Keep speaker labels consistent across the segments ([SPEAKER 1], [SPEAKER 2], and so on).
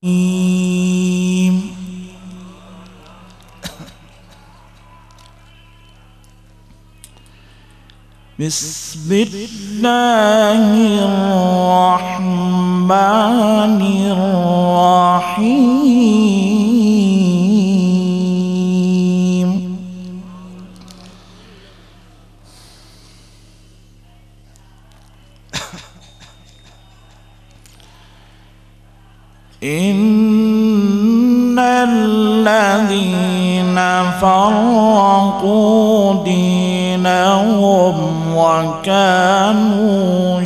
[SPEAKER 1] بسم الله الرحمن الرحيم. إن الذين فرقوا دينهم وكانوا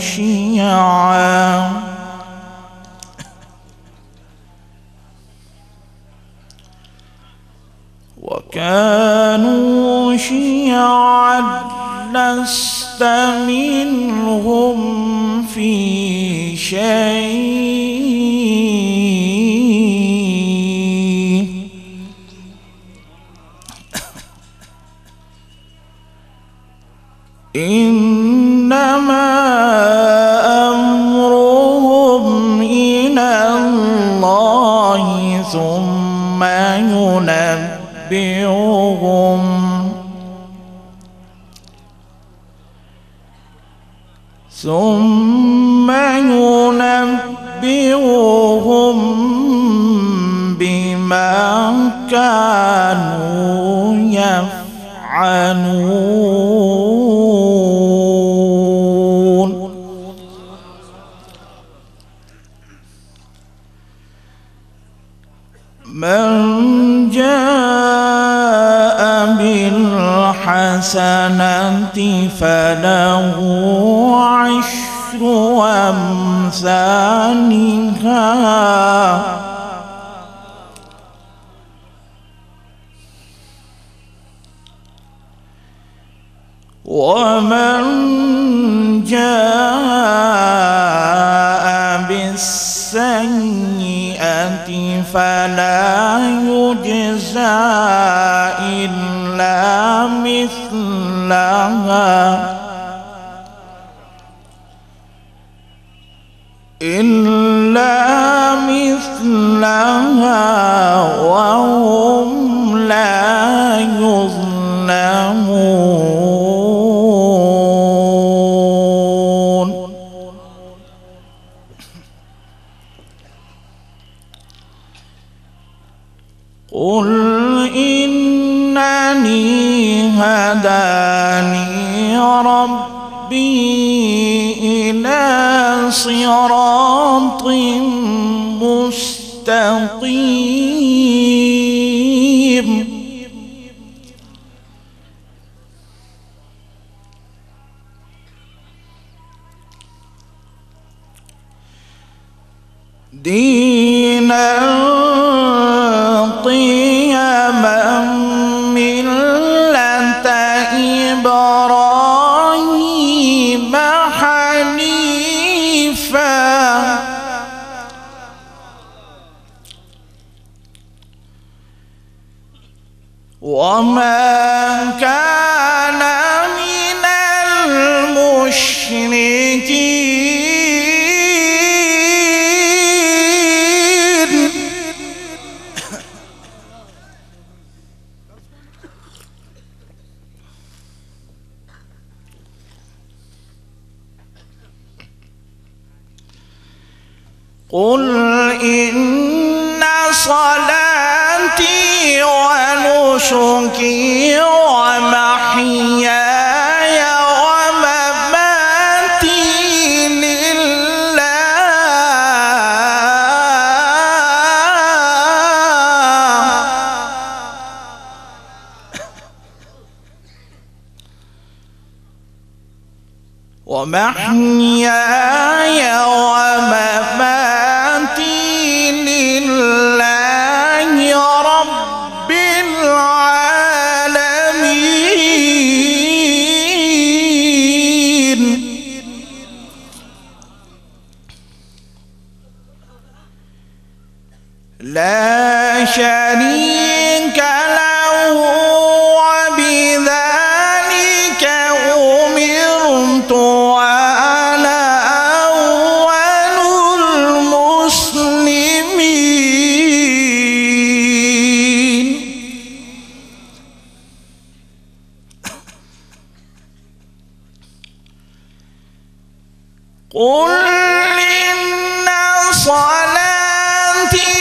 [SPEAKER 1] شيعا لست منهم في شيء إنما أمرهم إلى الله ثم ينبئهم بما كانوا يفعلون. من جاء بالحسنة فله عشر أمثالها ومن جاء بالسيئة فلا يجزى إلا مثلها وهم لا يظلمون. قل إنني هداني ربي إلى صراط مستقيم دينا قيما ملة إبراهيم حنيفا وما كان من المشركين. قل إن صلاتي ونسكي ومحياي ومماتي لله رب العالمين. لا شريك له وبذلك أمرت وأنا أول المسلمين. قل إن صلاتي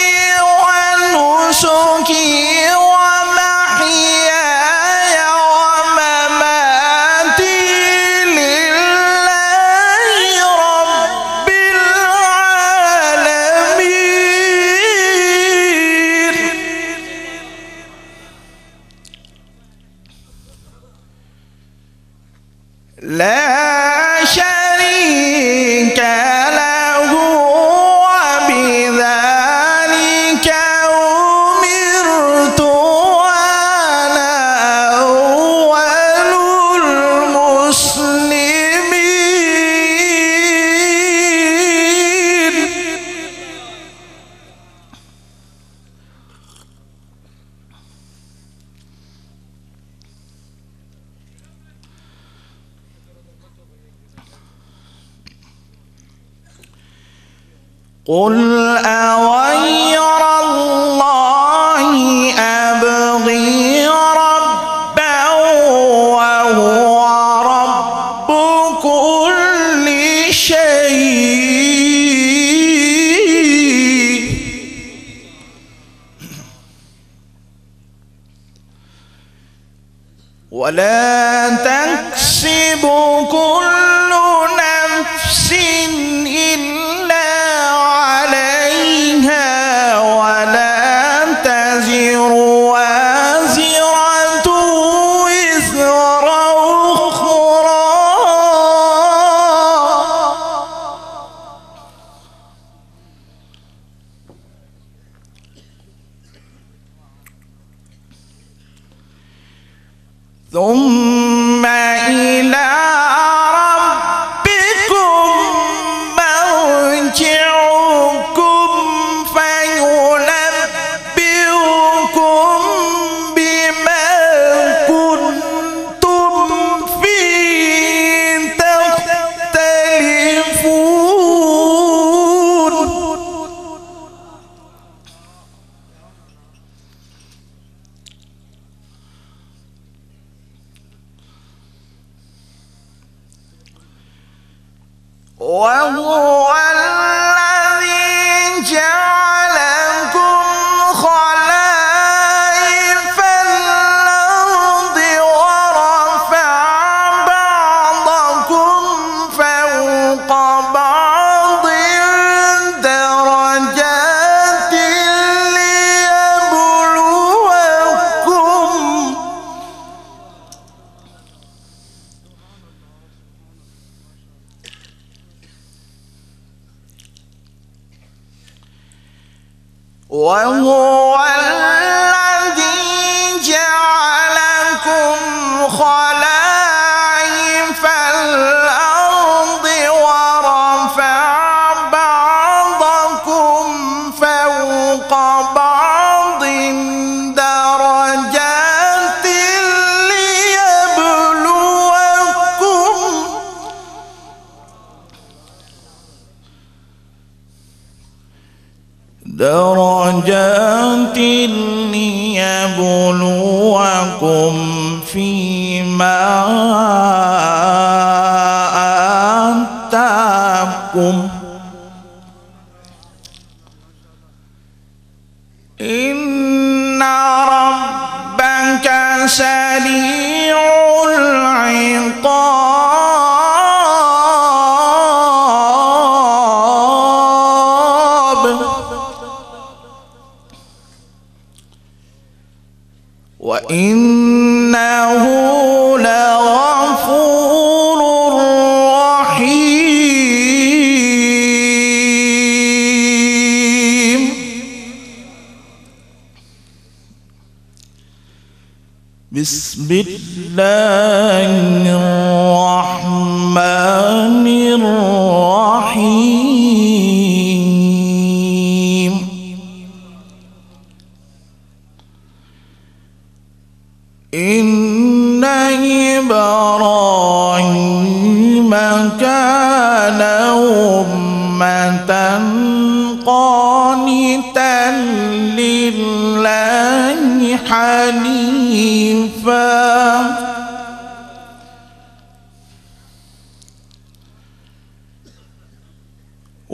[SPEAKER 1] ونسكي ومحياي ومماتي لله رب العالمين لا شريك له وبذلك أمرت وأنا أول المسلمين قل أغير الله أبغي ربا وهو رب كل شيء ولا تكسب كل نفس إلا عليها ولا تزر وازرة وزر أخرى ثم إلى ربكم مرجعكم فينبئكم بما كنتم فيه تختلفون وهو الذي جعلكم خلائف الأرض ورفع بعضكم فوق بعض درجات ليبلوكم وهو الذي جعلكم خلائف الأرض ورفع بعضكم فوق بعض درجات ليبلوكم فيما آتاكم إن ربك سريع العقاب وإنه لغفور رحيم بسم الله الرحمن الرحيم إن إبراهيم كان أمة قانتا لله حنيفا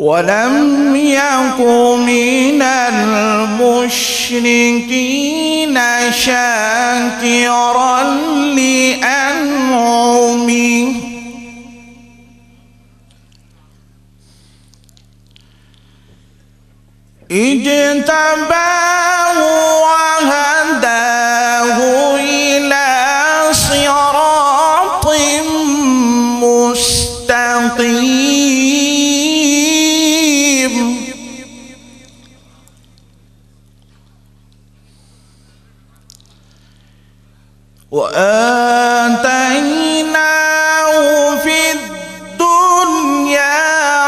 [SPEAKER 1] ولم يك من المشركين شاكرا لأنعمه اجتباه وهداه إلى صراط مستقيم وآتيناه في الدنيا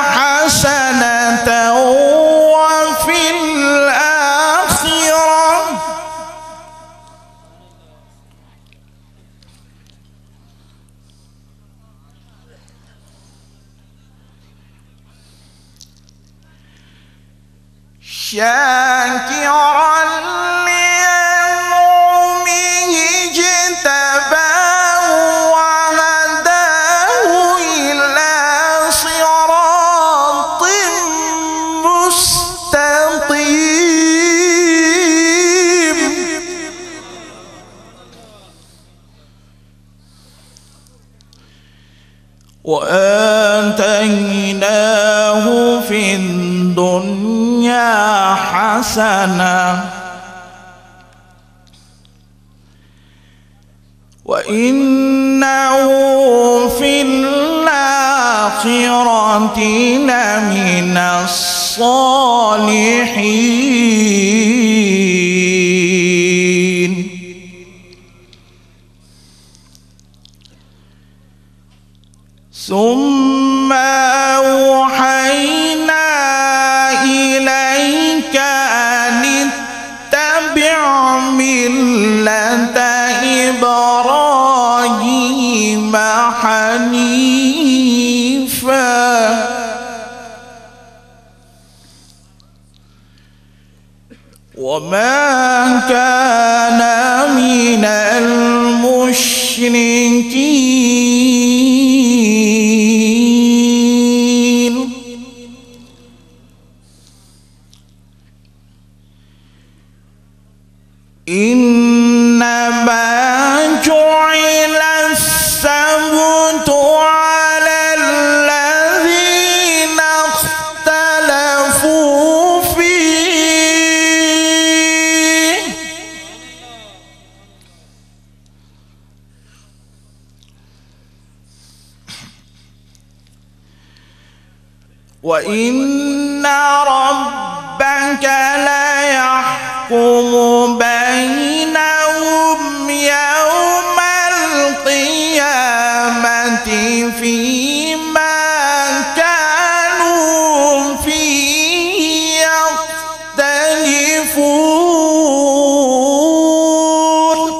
[SPEAKER 1] حسنة وفي الآخرة شاكرا لأنعمه اجتباه وهداه إلى صراط مستقيم وآتيناه في الدنيا حسنة وإنه في الآخرة لمن الصالحين ثم أوحينا إليك أن اتبع ملة إبراهيم حنيفا وما كان من المشركين إنما جعل السبت على الذين اختلفوا فيه وإن ربك ليحكم بينهم يوم القيامة فيما كانوا فيه يختلفون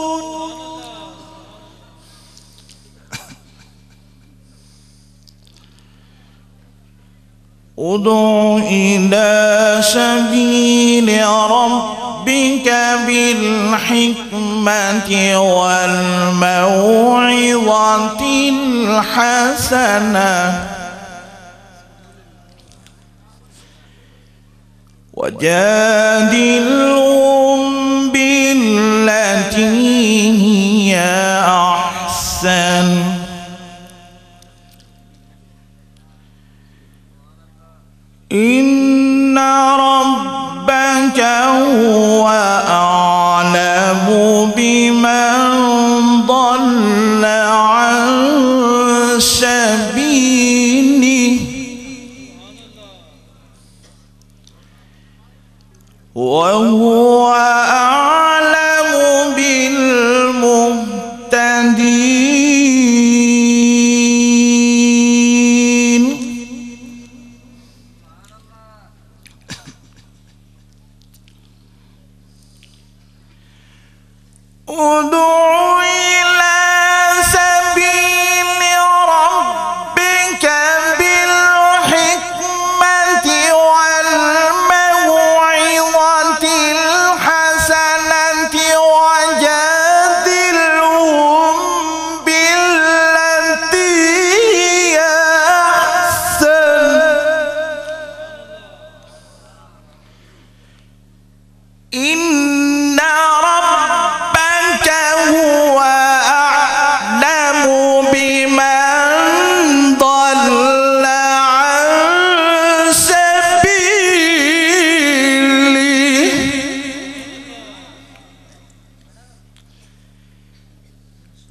[SPEAKER 1] ادع إلى سبيل ربك بالحكمة والموعظة الحسنة وجادلهم بالتي هي أحسن إن ربك هو أعلم بمن ضل عن سبيله وهو أعلم بالمهتدين ادع إلى سبيل ربك بالحكمة والموعظة الحسنة وجادلهم بالتي هي أحسن إن ربك هو أعلم بمن ضل عن سبيله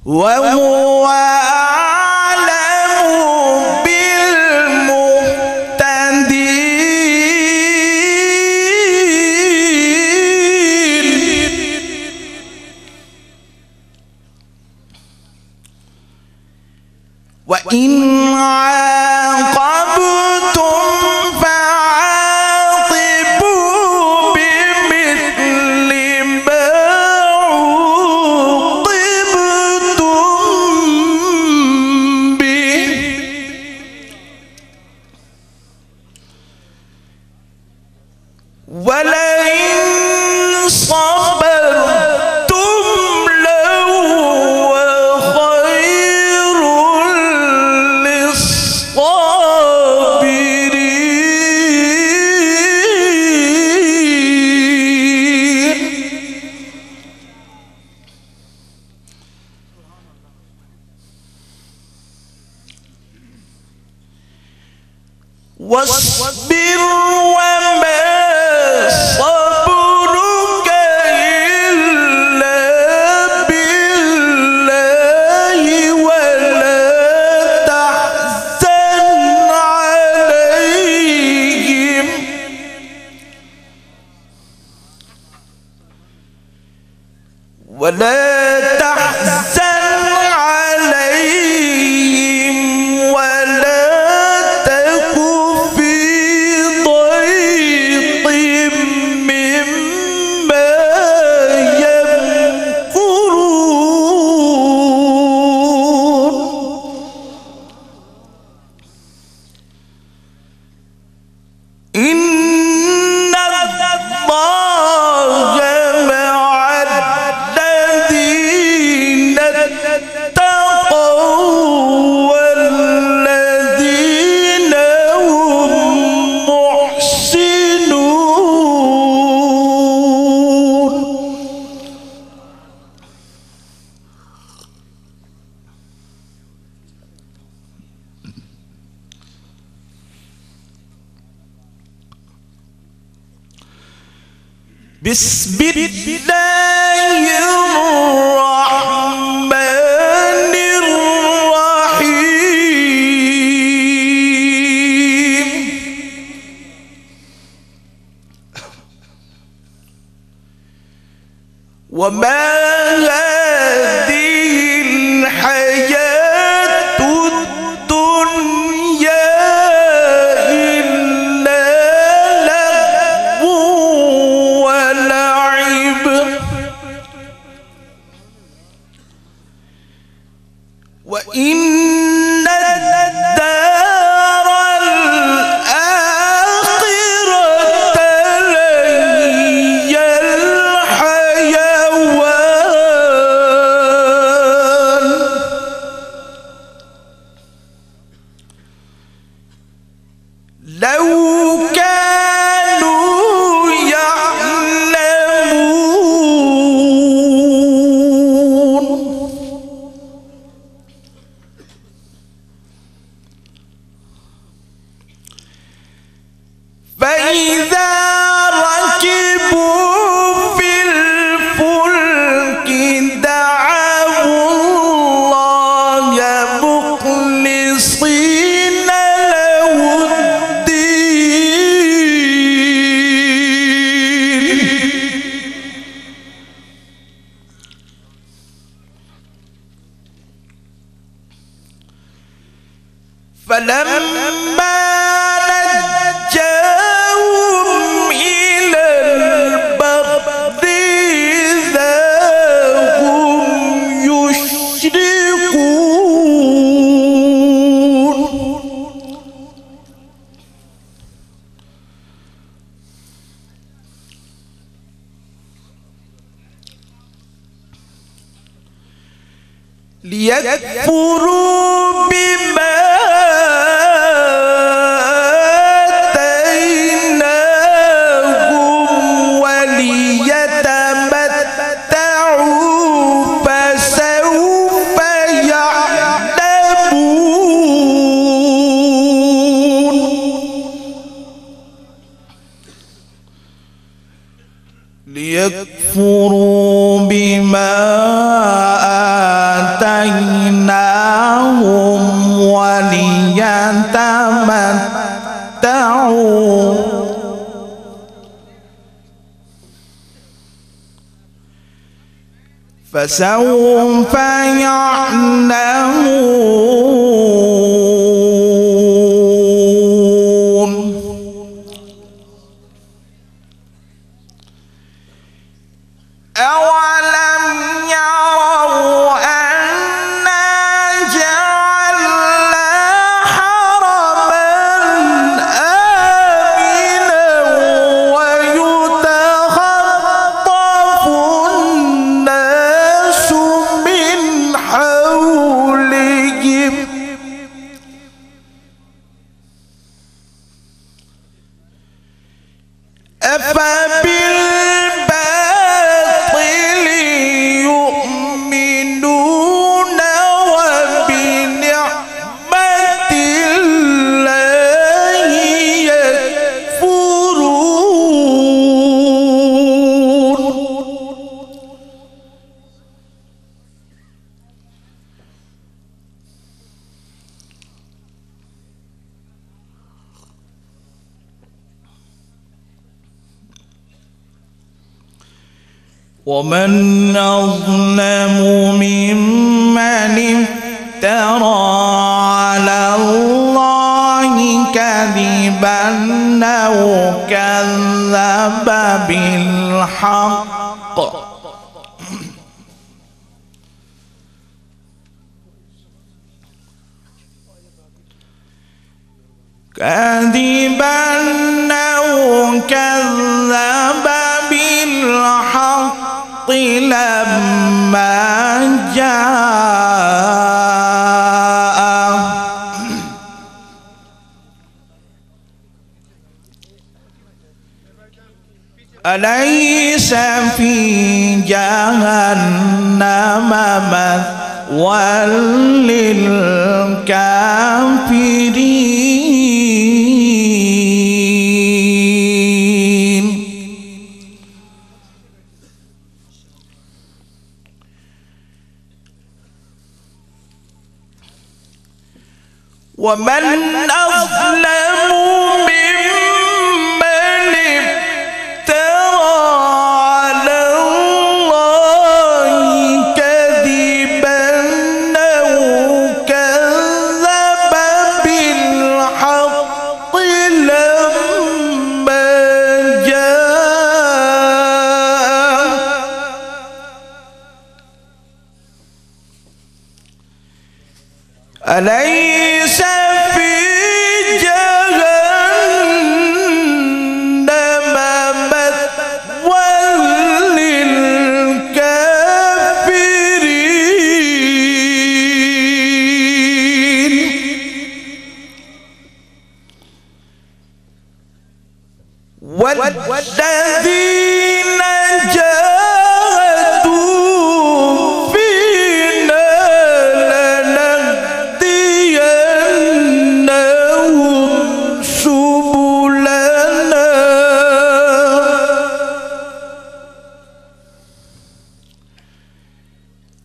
[SPEAKER 1] وهو أعلم بالمهتدين. وإن عاقبتم فعاقبوا بمثل ما عوقبتم به ولئن صبرتم لهو خير للصابرين. واصبر وما صبرك إلا بالله ولا تحزن عليهم ولا تك في ضيق مما يمكرون. إن الله مع الذين اتقوا والذين هم محسنون. بسم الله الرحمن الرحيم. وما هذه الحياة الدنيا إلا لهو ولعب وإن الدار الآخرة لهي الحيوان لو كانوا يعلمون. فإذا ركبوا في الفلك دعوا الله مخلصين له الدين فلما نجاهم إلى البر إذا هم يشركون. ليكفروا بما آتيناهم وليجعلوا ليكفروا بما آتيناهم وليتمتعوا فسوف يعلمون. أولم يروا أنا جعلنا حرما آمنا ويتخطف الناس من حولهم أفبالباطل يؤمنون وبنعمة الله يكفرون. ومن أظلم ممن افترى على الله كذبا أو كذب بالحق لما جاء أليس في جهنم مثوى للكافرين. ومن أظلم ممن افترى على الله كذبا أو كذب بالحق لما جاء أليس في جهنم مثوى للكافرين. والذين جاهدوا فينا لنهدينهم سبلنا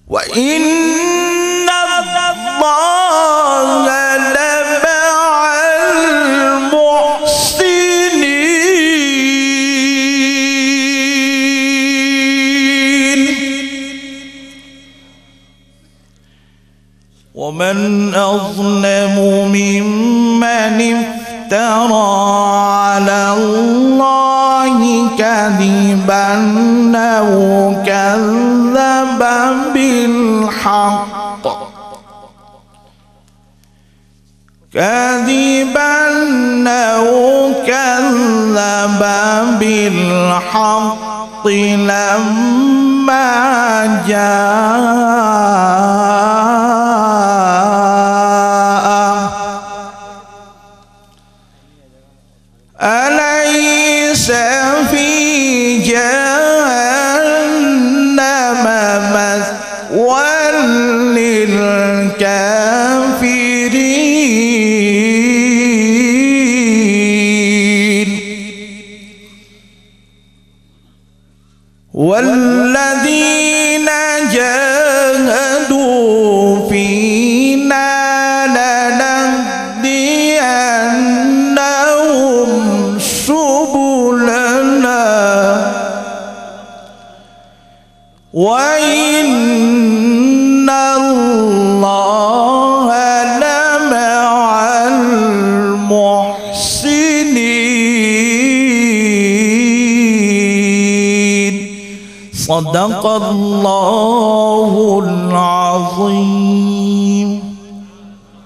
[SPEAKER 1] وإن الله لمع المحسنين. ومن أظلم ممن افترى على الله كذبا أو كذب بالحق لما جاء أليس في جهنم مثوى للكافرين. والذين جاهدوا فينا لنهدينهم سبلنا وإن الله لمع المحسنين. صدق الله العظيم.